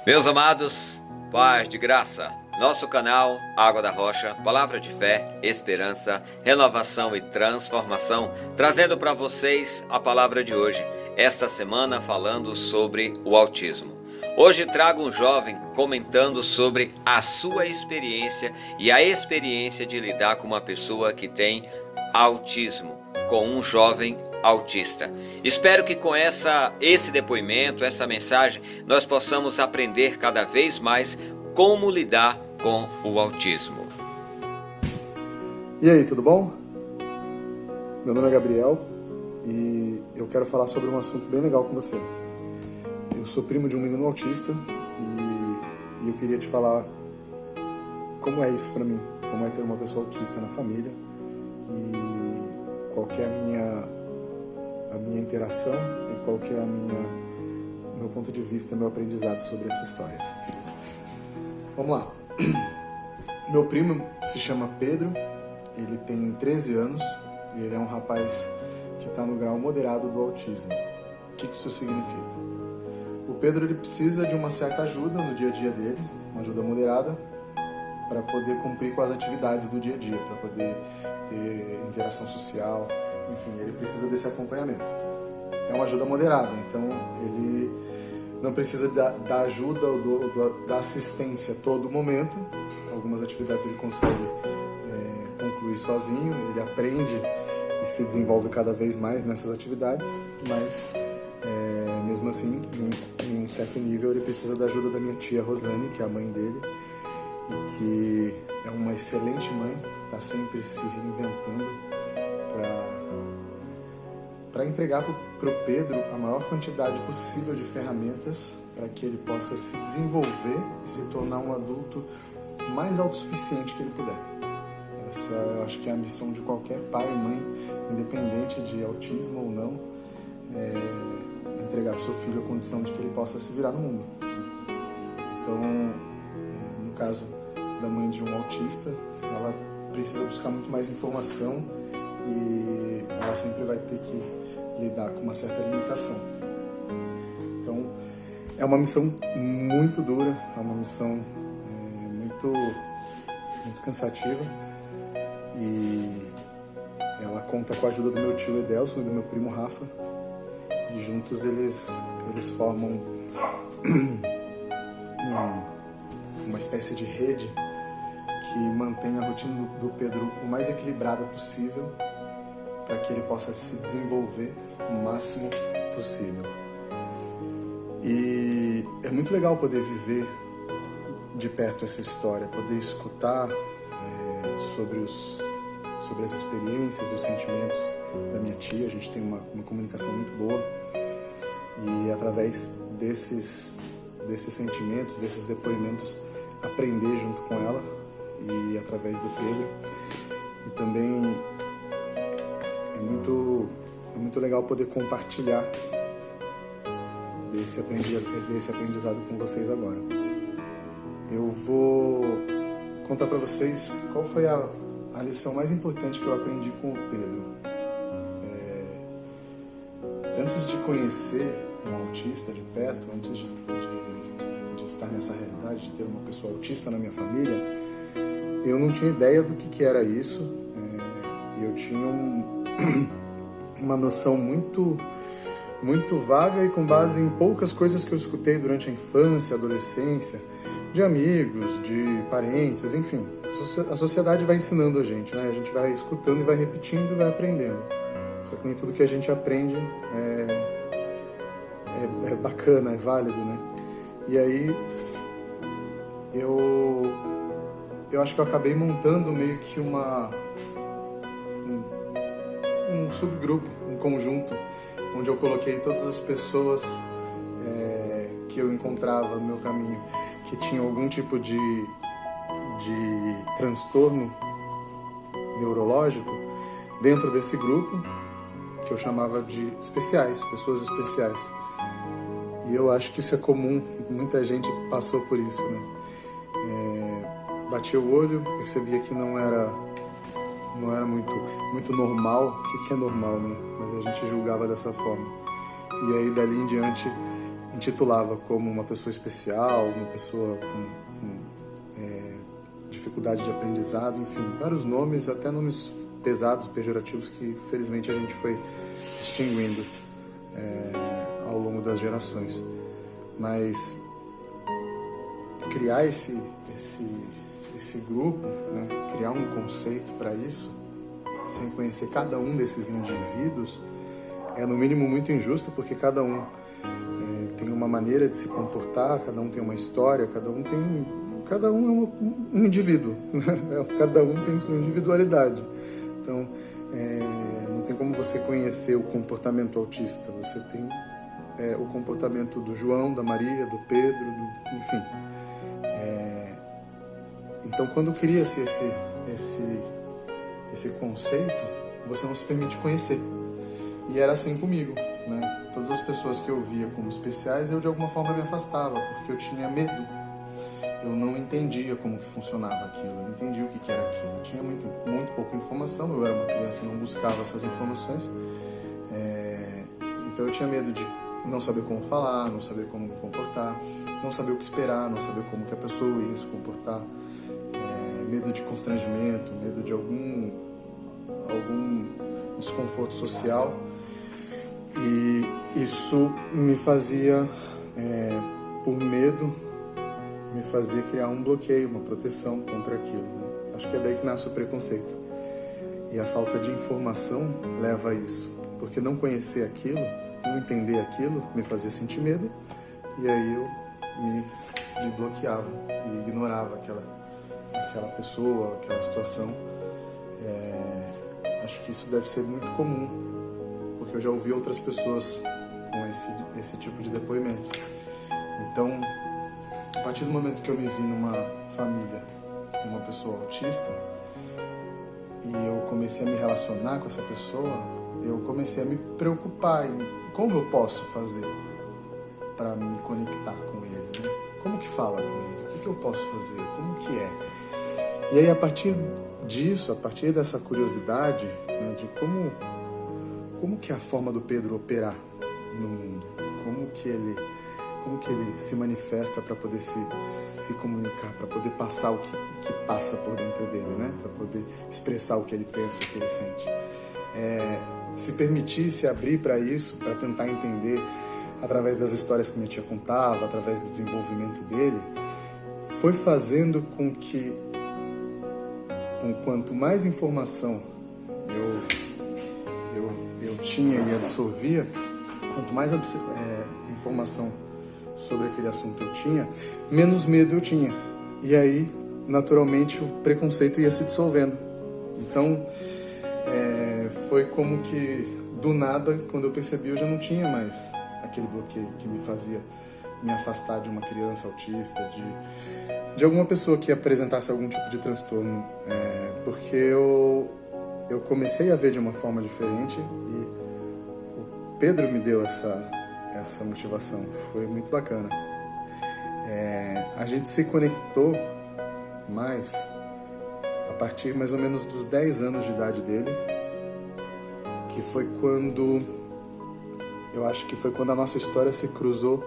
Meus amados, paz de graça, nosso canal Água da Rocha, palavra de fé, esperança, renovação e transformação, trazendo para vocês a palavra de hoje, esta semana falando sobre o autismo. Hoje trago um jovem comentando sobre a sua experiência e a experiência de lidar com uma pessoa que tem autismo, com um jovem autista. Espero que com esse depoimento, essa mensagem, nós possamos aprender cada vez mais como lidar com o autismo. E aí, tudo bom? Meu nome é Gabriel e eu quero falar sobre um assunto bem legal com você. Eu sou primo de um menino autista e eu queria te falar como é isso pra mim, como é ter uma pessoa autista na família e qual que é a minha interação e qual que é meu ponto de vista, meu aprendizado sobre essa história. Vamos lá. Meu primo se chama Pedro, ele tem 13 anos e ele é um rapaz que está no grau moderado do autismo. O que isso significa? O Pedro ele precisa de uma certa ajuda no dia a dia dele, uma ajuda moderada, para poder cumprir com as atividades do dia a dia, para poder ter interação social, enfim, ele precisa desse acompanhamento. É uma ajuda moderada, então ele não precisa da ajuda ou da assistência a todo momento. Algumas atividades ele consegue concluir sozinho, ele aprende e se desenvolve cada vez mais nessas atividades, mas mesmo assim, em um certo nível, ele precisa da ajuda da minha tia Rosane, que é a mãe dele, e que é uma excelente mãe, está sempre se reinventando para entregar para o Pedro a maior quantidade possível de ferramentas para que ele possa se desenvolver e se tornar um adulto mais autossuficiente que ele puder. Essa eu acho que é a missão de qualquer pai e mãe, independente de autismo ou não, entregar para o seu filho a condição de que ele possa se virar no mundo. Então, no caso da mãe de um autista, ela precisa buscar muito mais informação e ela sempre vai ter que lidar com uma certa limitação. Então, é uma missão muito dura, é uma missão muito cansativa e ela conta com a ajuda do meu tio Edelson e do meu primo Rafa e juntos eles formam uma espécie de rede que mantém a rotina do Pedro o mais equilibrada possível para que ele possa se desenvolver o máximo possível. E é muito legal poder viver de perto essa história, poder escutar sobre as experiências e os sentimentos da minha tia. A gente tem uma comunicação muito boa e através desses sentimentos, desses depoimentos, aprender junto com ela e através do Pedro. E também é muito legal poder compartilhar desse aprendizado com vocês agora. Eu vou contar para vocês qual foi a lição mais importante que eu aprendi com o Pedro. Antes de conhecer um autista de perto, antes de estar nessa realidade, de ter uma pessoa autista na minha família, eu não tinha ideia do que era isso. Eu tinha uma noção muito vaga e com base em poucas coisas que eu escutei durante a infância, adolescência, de amigos, de parentes, enfim. A sociedade vai ensinando a gente, né? A gente vai escutando e vai repetindo e vai aprendendo. Só que nem tudo que a gente aprende é bacana, é válido, né? E aí eu acho que eu acabei montando meio que um subgrupo, um conjunto, onde eu coloquei todas as pessoas que eu encontrava no meu caminho, que tinham algum tipo de transtorno neurológico, dentro desse grupo, que eu chamava de especiais, pessoas especiais. E eu acho que isso é comum, muita gente passou por isso, né? Bati o olho, percebia que não era muito normal. O que é normal, né? Mas a gente julgava dessa forma. E aí, dali em diante, intitulava como uma pessoa especial, uma pessoa com dificuldade de aprendizado, enfim, vários nomes, até nomes pesados, pejorativos, que felizmente a gente foi extinguindo ao longo das gerações. Mas criar esse grupo, né, criar um conceito para isso, sem conhecer cada um desses indivíduos, é no mínimo muito injusto, porque cada um tem uma maneira de se comportar, cada um tem uma história, cada um é um indivíduo, né? Cada um tem sua individualidade. Então, não tem como você conhecer o comportamento autista. Você tem o comportamento do João, da Maria, do Pedro, enfim. Então, quando cria-se esse conceito, você não se permite conhecer. E era assim comigo, né? Todas as pessoas que eu via como especiais, eu de alguma forma me afastava, porque eu tinha medo. Eu não entendia como que funcionava aquilo, eu não entendia o que era aquilo. Eu tinha muito pouca informação, eu era uma criança e não buscava essas informações. Então eu tinha medo de não saber como falar, não saber como me comportar, não saber o que esperar, não saber como que a pessoa ia se comportar. Medo de constrangimento, medo de algum desconforto social. E isso me fazia, por medo, me fazia criar um bloqueio, uma proteção contra aquilo, né? Acho que é daí que nasce o preconceito. E a falta de informação leva a isso. Porque não conhecer aquilo, não entender aquilo, me fazia sentir medo. E aí eu me bloqueava e ignorava aquela pessoa, aquela situação. Acho que isso deve ser muito comum, porque eu já ouvi outras pessoas com esse tipo de depoimento. Então, a partir do momento que eu me vi numa família de uma pessoa autista e eu comecei a me relacionar com essa pessoa, eu comecei a me preocupar em como eu posso fazer para me conectar com ele, né? Como que fala com ele? O que eu posso fazer? Como que é? E aí, a partir disso, a partir dessa curiosidade, né, de como que é a forma do Pedro operar no mundo, como que ele se manifesta para poder se comunicar, para poder passar o que passa por dentro dele, né? Para poder expressar o que ele pensa, o que ele sente. Se permitir se abrir para isso, para tentar entender através das histórias que minha tia contava, através do desenvolvimento dele, foi fazendo com que, quanto mais informação eu tinha e absorvia, quanto mais informação sobre aquele assunto eu tinha, menos medo eu tinha. E aí, naturalmente, o preconceito ia se dissolvendo. Então, foi como que, do nada, quando eu percebi, eu já não tinha mais aquele bloqueio que me fazia me afastar de uma criança autista, de alguma pessoa que apresentasse algum tipo de transtorno. Porque eu comecei a ver de uma forma diferente e o Pedro me deu essa motivação. Foi muito bacana. A gente se conectou mais a partir mais ou menos dos 10 anos de idade dele, que foi quando, eu acho que foi quando a nossa história se cruzou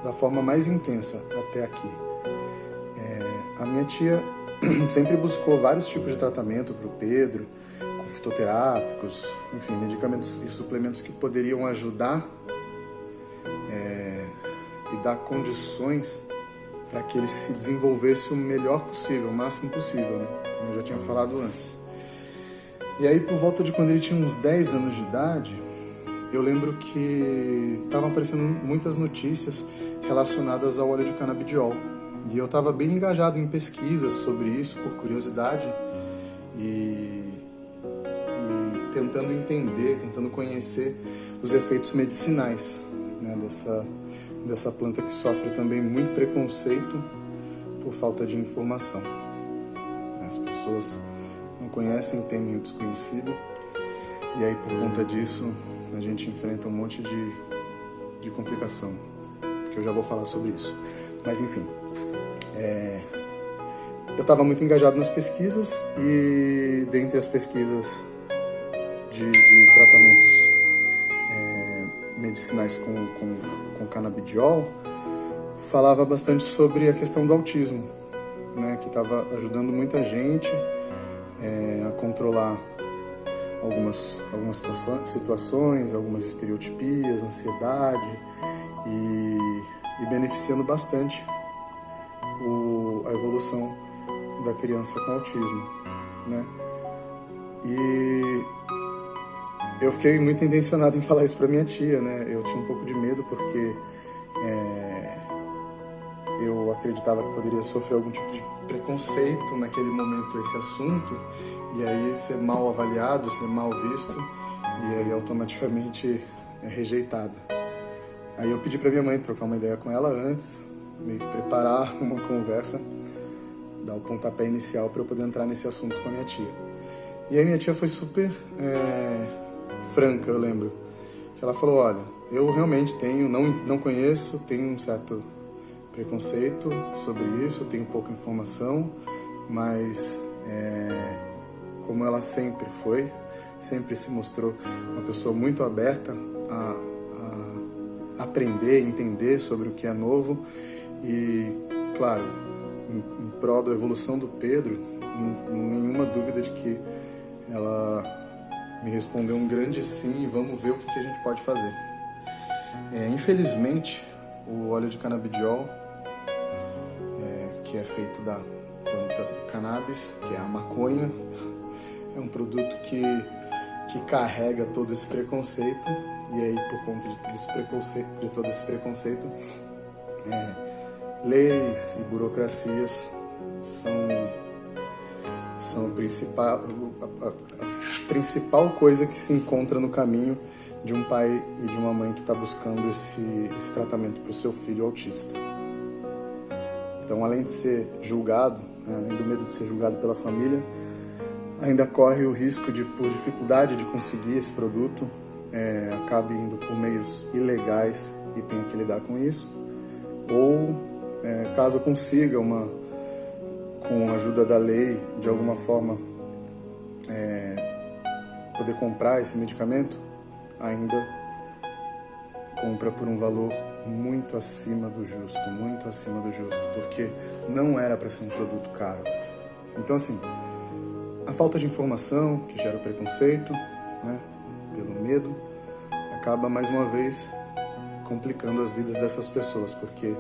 da forma mais intensa até aqui. A minha tia sempre buscou vários tipos de tratamento para o Pedro, com fitoterápicos, enfim, medicamentos e suplementos que poderiam ajudar e dar condições para que ele se desenvolvesse o melhor possível, o máximo possível, né? Como eu já tinha falado antes. E aí, por volta de quando ele tinha uns 10 anos de idade, eu lembro que estavam aparecendo muitas notícias relacionadas ao óleo de canabidiol. E eu estava bem engajado em pesquisas sobre isso, por curiosidade, e tentando entender, tentando conhecer os efeitos medicinais, né, dessa planta que sofre também muito preconceito por falta de informação. As pessoas não conhecem, temem o desconhecido, e aí por conta disso a gente enfrenta um monte de complicação, que eu já vou falar sobre isso. Mas enfim, eu estava muito engajado nas pesquisas, e dentre as pesquisas de tratamentos medicinais com canabidiol, falava bastante sobre a questão do autismo, né, que estava ajudando muita gente a controlar algumas situações, algumas estereotipias, ansiedade e beneficiando bastante a evolução da criança com autismo, né? E eu fiquei muito intencionado em falar isso para minha tia, né? Eu tinha um pouco de medo porque eu acreditava que poderia sofrer algum tipo de preconceito naquele momento esse assunto, e aí ser mal avaliado, ser mal visto, e aí automaticamente é rejeitado. Aí eu pedi para minha mãe trocar uma ideia com ela antes, meio que preparar uma conversa, dar o pontapé inicial para eu poder entrar nesse assunto com a minha tia. E aí minha tia foi super franca, eu lembro, que ela falou: olha, eu realmente não conheço, tenho um certo preconceito sobre isso, tenho pouca informação, mas como ela sempre foi, sempre se mostrou uma pessoa muito aberta a aprender, entender sobre o que é novo, e claro, em prol da evolução do Pedro, nenhuma dúvida de que ela me respondeu um grande sim, e vamos ver o que a gente pode fazer. Infelizmente, o óleo de canabidiol, que é feito da planta cannabis, que é a maconha, é um produto que carrega todo esse preconceito, e aí por conta de todo esse preconceito, leis e burocracias são a principal coisa que se encontra no caminho de um pai e de uma mãe que está buscando esse tratamento para o seu filho autista. Então, além de ser julgado, né, além do medo de ser julgado pela família, ainda corre o risco de, por dificuldade de conseguir esse produto, acabe indo por meios ilegais e tenha que lidar com isso. Ou, caso consiga, com a ajuda da lei, de alguma forma, poder comprar esse medicamento, ainda compra por um valor muito acima do justo, porque não era para ser um produto caro. Então, assim, a falta de informação que gera preconceito, né, pelo medo, acaba mais uma vez complicando as vidas dessas pessoas, porque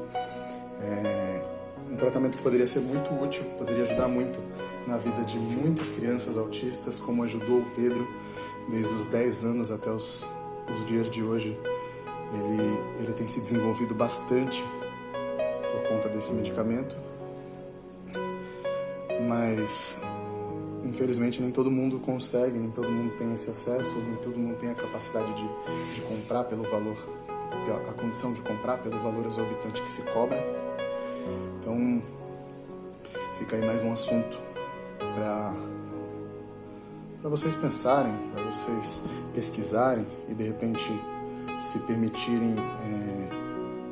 um tratamento que poderia ser muito útil, poderia ajudar muito na vida de muitas crianças autistas, como ajudou o Pedro desde os 10 anos até os dias de hoje. Ele tem se desenvolvido bastante por conta desse medicamento, mas infelizmente nem todo mundo consegue, nem todo mundo tem esse acesso, nem todo mundo tem a capacidade de comprar pelo valor, a condição de comprar pelo valor exorbitante que se cobra. Então fica aí mais um assunto para vocês pensarem, para vocês pesquisarem e de repente se permitirem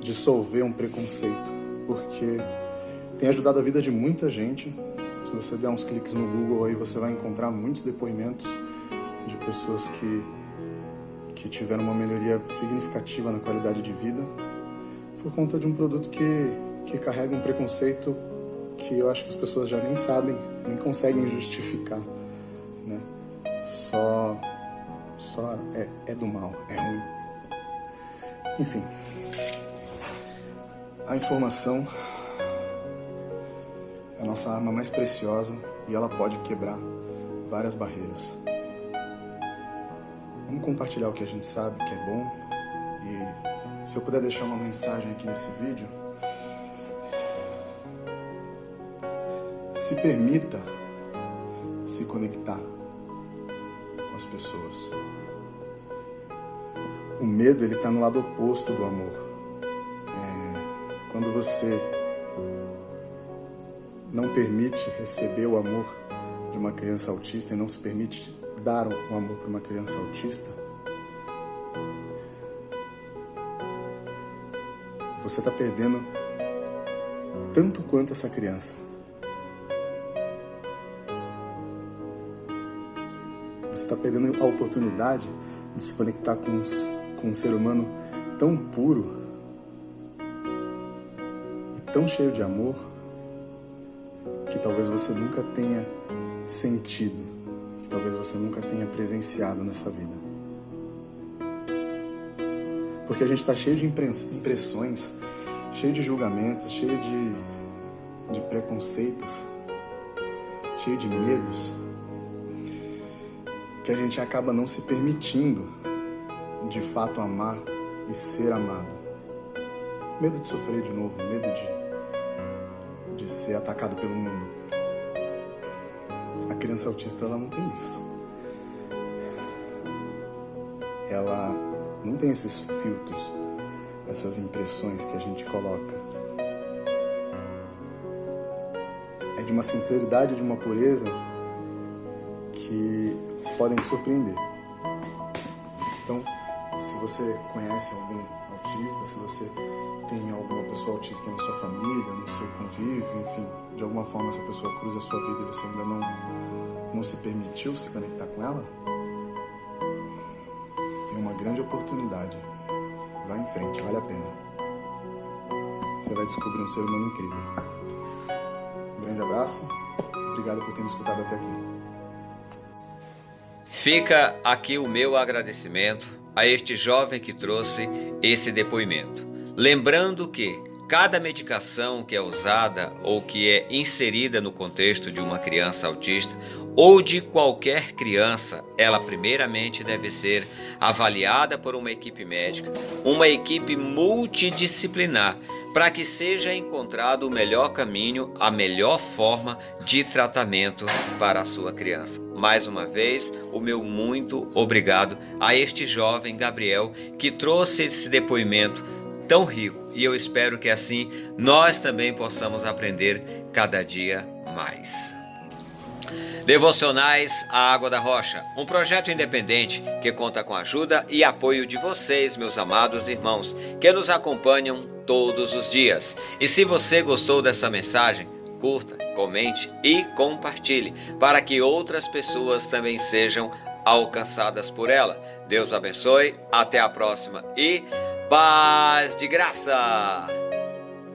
dissolver um preconceito, porque tem ajudado a vida de muita gente. Se você der uns cliques no Google aí, você vai encontrar muitos depoimentos de pessoas que tiveram uma melhoria significativa na qualidade de vida por conta de um produto que carrega um preconceito que eu acho que as pessoas já nem sabem, nem conseguem justificar, né? Só é do mal, é ruim. Enfim, a informação é a nossa arma mais preciosa e ela pode quebrar várias barreiras. Vamos compartilhar o que a gente sabe que é bom, e se eu puder deixar uma mensagem aqui nesse vídeo, se permita se conectar com as pessoas. O medo, ele está no lado oposto do amor. Quando você não permite receber o amor de uma criança autista e não se permite dar o amor para uma criança autista, você está perdendo tanto quanto essa criança. Você está perdendo a oportunidade de se conectar com com um ser humano tão puro e tão cheio de amor que talvez você nunca tenha sentido, que talvez você nunca tenha presenciado nessa vida. Porque a gente está cheio de impressões, cheio de julgamentos, cheio de preconceitos, cheio de medos, que a gente acaba não se permitindo de fato amar e ser amado. Medo de sofrer de novo, medo de ser atacado pelo mundo. A criança autista, ela não tem isso. Ela não tem esses filtros, essas impressões que a gente coloca. É de uma sinceridade, de uma pureza que podem te surpreender. Então, se você conhece algum autista, se você tem alguma pessoa autista na sua família, no seu convívio, enfim, de alguma forma essa pessoa cruza a sua vida e você ainda não se permitiu se conectar com ela, tem uma grande oportunidade. Vá em frente, vale a pena. Você vai descobrir um ser humano incrível. Um grande abraço, obrigado por ter me escutado até aqui. Fica aqui o meu agradecimento a este jovem que trouxe esse depoimento. Lembrando que cada medicação que é usada ou que é inserida no contexto de uma criança autista ou de qualquer criança, ela primeiramente deve ser avaliada por uma equipe médica, uma equipe multidisciplinar, para que seja encontrado o melhor caminho, a melhor forma de tratamento para a sua criança. Mais uma vez, o meu muito obrigado a este jovem Gabriel que trouxe esse depoimento tão rico, e eu espero que assim nós também possamos aprender cada dia mais. Devocionais A Água da Rocha, um projeto independente que conta com a ajuda e apoio de vocês, meus amados irmãos, que nos acompanham todos os dias. E se você gostou dessa mensagem, curta, comente e compartilhe, para que outras pessoas também sejam alcançadas por ela. Deus abençoe, até a próxima e paz de graça!